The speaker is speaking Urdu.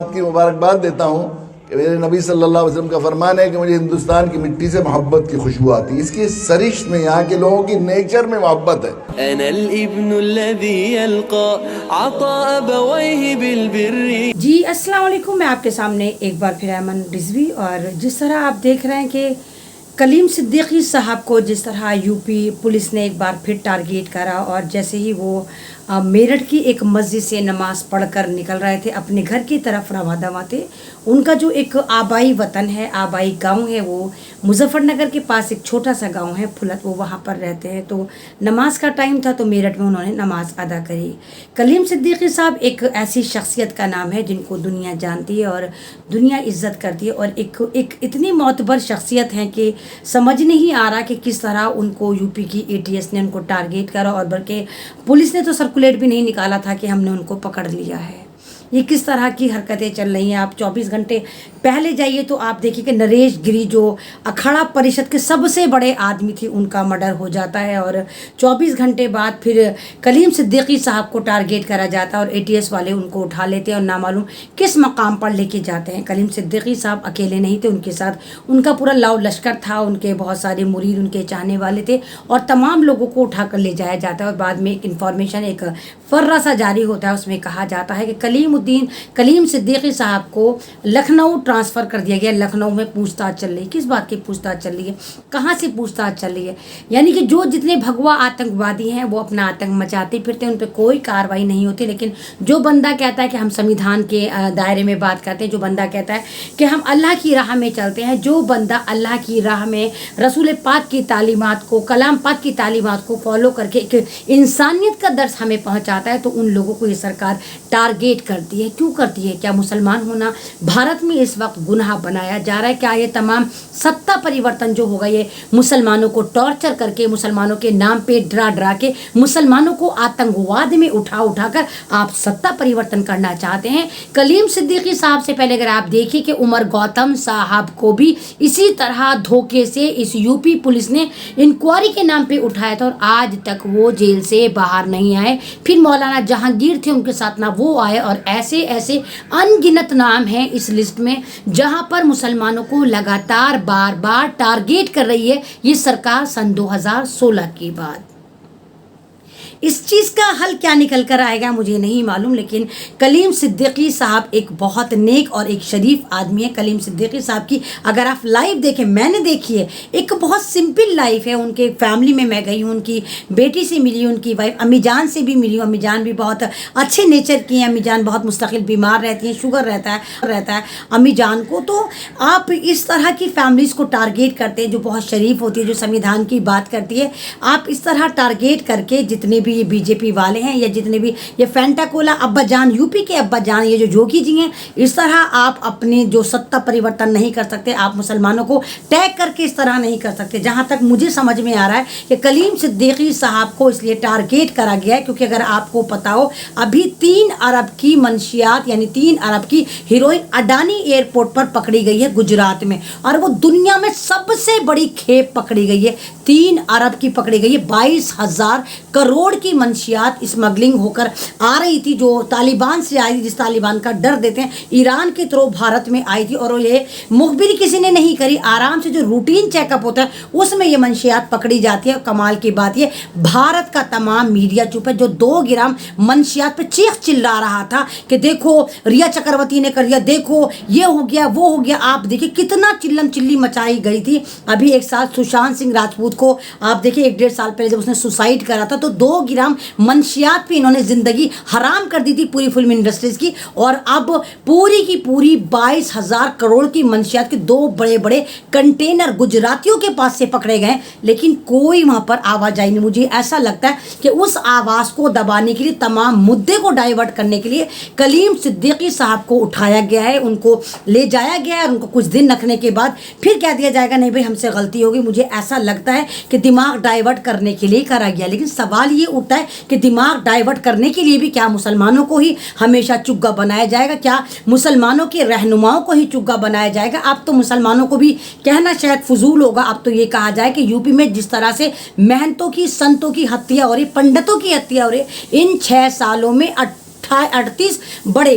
کی مبارکباد دیتا ہوں کہ میرے نبی صلی اللہ علیہ وسلم کا فرمان ہے کہ مجھے ہندوستان کی مٹی سے محبت کی خوشبو آتی ہے. اس کی سرشت میں یہاں کے لوگوں کی نیچر میں محبت ہے. أنا الابن الذي يلقى عطاء أبويه بالبر. جی السلام علیکم. میں آپ کے سامنے ایک بار پھر ایمن رضوی، اور جس طرح آپ دیکھ رہے ہیں کہ کلیم صدیقی صاحب کو جس طرح یو پی پولیس نے ایک بار پھر ٹارگیٹ کرا، اور جیسے ہی وہ میرٹھ کی ایک مسجد سے نماز پڑھ کر نکل رہے تھے اپنے گھر کی طرف روانہ تھے. ان کا جو ایک آبائی وطن ہے، آبائی گاؤں ہے، وہ مظفر نگر کے پاس ایک چھوٹا سا گاؤں ہے پھلت، وہ وہاں پر رہتے ہیں. تو نماز کا ٹائم تھا تو میرٹھ میں انہوں نے نماز ادا کری. کلیم صدیقی صاحب ایک ایسی شخصیت کا نام ہے جن کو دنیا جانتی ہے اور دنیا عزت کرتی ہے، اور ایک اتنی معتبر شخصیت ہیں کہ سمجھ نہیں آ رہا کہ کس طرح ان کو یو پی کی اے ٹی ایس نے ان کو ٹارگیٹ کرا، اور بلکہ پولیس نے تو سرکولیٹ بھی نہیں نکالا تھا کہ ہم نے ان کو پکڑ لیا ہے. یہ کس طرح کی حرکتیں چل رہی ہیں. آپ 24 گھنٹے پہلے جائیے تو آپ دیکھیے کہ نریش گری جو اکھاڑا پریشد کے سب سے بڑے آدمی تھے، ان کا مرڈر ہو جاتا ہے، اور 24 گھنٹے بعد پھر کلیم صدیقی صاحب کو ٹارگیٹ کرا جاتا ہے، اور اے ٹی ایس والے ان کو اٹھا لیتے ہیں اور نامعلوم کس مقام پر لے کے جاتے ہیں. کلیم صدیقی صاحب اکیلے نہیں تھے، ان کے ساتھ ان کا پورا لاؤ لشکر تھا، ان کے بہت سارے مرید ان کے چاہنے والے تھے، اور تمام لوگوں کو اٹھا کر لے جایا جاتا ہے. اور بعد میں ایک انفارمیشن، ایک فرہ سا جاری ہوتا ہے، اس میں کہا جاتا ہے کہ کلیم صدیقی صاحب کو لکھنؤ ٹرانسفر کر دیا گیا. لکھنؤ میں پوچھ تاچھ چل رہی ہے. کس بات کی پوچھ تاچھ چل رہی ہے؟ کہاں سے پوچھ تاچھ چل رہی ہے؟ یعنی کہ جو جتنے بھگوا آتنکوادی ہیں وہ اپنا آتنک مچاتے پھرتے ہیں، ان پہ کوئی کارروائی نہیں ہوتی. لیکن جو بندہ کہتا ہے کہ ہم سمویدھان کے دائرے میں بات کرتے ہیں، جو بندہ کہتا ہے کہ ہم اللہ کی راہ میں چلتے ہیں، جو بندہ اللہ کی راہ میں رسول پاک کی تعلیمات کو، کلام پاک کی تعلیمات کو فالو کر کے ایک انسانیت کا درس ہمیں پہنچاتا ہے، تو ان لوگوں کو یہ سرکار ٹارگیٹ کرتی ہے. کیوں کرتی ہے؟ کیا مسلمان ہونا بھارت میں اس وقت گناہ بنایا جا رہا ہے؟ کیا یہ تمام ستا پریورتن جو ہوگا یہ مسلمانوں کو ٹارچر کر کے، مسلمانوں کے نام پہ ڈرا کے، مسلمانوں کو آتنکواد میں اٹھا کر آپ ستا پریورتن کرنا چاہتے ہیں؟ کلیم صدیقی صاحب سے پہلے اگر آپ دیکھیں کہ عمر گوتم صاحب کو بھی اسی طرح دھوکے سے اس یو پی پولیس نے انکوائری کے نام پہ اٹھایا تھا، اور آج تک وہ جیل سے باہر نہیں آئے. پھر مولانا جہانگیر تھے ان کے ساتھ، نہ وہ آئے. اور ایسے ان گنت نام ہیں اس لسٹ میں جہاں پر مسلمانوں کو لگاتار بار بار ٹارگیٹ کر رہی ہے یہ سرکار سن 2016 کی بات. اس چیز کا حل کیا نکل کر آئے گا مجھے نہیں معلوم، لیکن کلیم صدیقی صاحب ایک بہت نیک اور ایک شریف آدمی ہے. کلیم صدیقی صاحب کی اگر آپ لائف دیکھیں، میں نے دیکھی ہے، ایک بہت سمپل لائف ہے. ان کے فیملی میں گئی ہوں، ان کی بیٹی سے ملی، ان کی وائف امی جان سے بھی ملی ہوں. امی جان بھی بہت اچھے نیچر کی ہیں. امی جان بہت مستقل بیمار رہتی ہیں، شوگر رہتا ہے امی جان کو. تو آپ اس طرح کی فیملیز کو ٹارگیٹ کرتے ہیں جو بہت شریف ہوتی ہے، جو سمویدھان کی بات کرتی ہے. آپ اس طرح ٹارگیٹ کر کے جتنے بھی یہ بی جے پی والے ہیں، یا جتنے بھی یہ فینٹا کولا ابا جان، یو پی کے ابا جان، یہ جو جوگی جی ہیں، اس طرح آپ اپنے جو ستا پریورتن نہیں کر سکتے. آپ مسلمانوں کو ٹیگ کر کے اس طرح نہیں کر سکتے. جہاں تک مجھے سمجھ میں آ رہا ہے کہ کلیم صدیقی صاحب کو اس لیے ٹارگیٹ کرا گیا ہے کیونکہ اگر آپ کو پتا ہو، ابھی 3 ارب کی منشیات یعنی 3 ارب کی ہیروئن اڈانی ایئرپورٹ پر پکڑی گئی ہے گجرات میں، اور وہ دنیا میں سب سے بڑی کھیپ پکڑی گئی ہے. 3 ارب کی پکڑی گئی ہے. 22,000 کروڑ کی منشیات اسمگلنگ ہو کر آ رہی تھی، جو طالبان سے آئی تھی، جس طالبان کا ڈر دیتے ہیں، ایران کے تھرو بھارت میں آئی تھی. اور یہ مخبری کسی نے نہیں کری، آرام سے جو روٹین چیک اپ ہوتا ہے اس میں یہ منشیات پکڑی جاتی ہے. کمال کی بات یہ، بھارت کا تمام میڈیا چپ ہے. جو 2 گرام منشیات پہ چیخ چلا رہا تھا کہ دیکھو ریا چکرورتی نے کر دیا، دیکھو یہ ہو گیا وہ ہو گیا. آپ دیکھیں کتنا چلم چلی مچائی گئی تھی. ابھی ایک سال سشانت سنگھ راجپوت کو آپ دیکھیں 1-1.5 سال پہلے جب اس نے سوسائڈ کرا تھا تو 2 گرام منشیات پہ انہوں نے زندگی حرام کر دی تھی پوری فلم انڈسٹریز کی. اور اب پوری کی پوری 22,000 کروڑ کی منشیات کے 2 بڑے بڑے کنٹینر گجراتیوں کے پاس سے پکڑے گئے، لیکن کوئی وہاں پر آواز آئی نہیں. مجھے ایسا لگتا ہے کہ اس آواز کو دبانے کے لیے، تمام مدے کو ڈائیورٹ کرنے کے لیے کلیم صدیقی صاحب کو اٹھایا گیا ہے، ان کو لے جایا گیا ہے، اور ان کو کچھ دن رکھنے کے بعد پھر کہہ دیا جائے گا نہیں بھائی ہم سے غلطی ہوگی. مجھے ایسا لگتا ہے کہ دماغ ڈائیورٹ کرنے کے لیے کرا گیا. لیکن سوال یہ اٹھتا ہے کہ دماغ ڈائیورٹ کرنے کے لیے بھی کیا مسلمانوں کو ہی ہمیشہ چگا بنایا جائے گا؟ کیا مسلمانوں کے رہنماؤں کو ہی چگا بنایا جائے گا؟ اب تو مسلمانوں کو بھی کہنا شاید فضول ہوگا. اب تو یہ کہا جائے کہ یو پی میں جس طرح سے مہنتوں کی، سنتوں کی ہتیا ہو رہی، پنڈتوں کی ہتیا ہو رہی، ان 6 سالوں میں 38 بڑے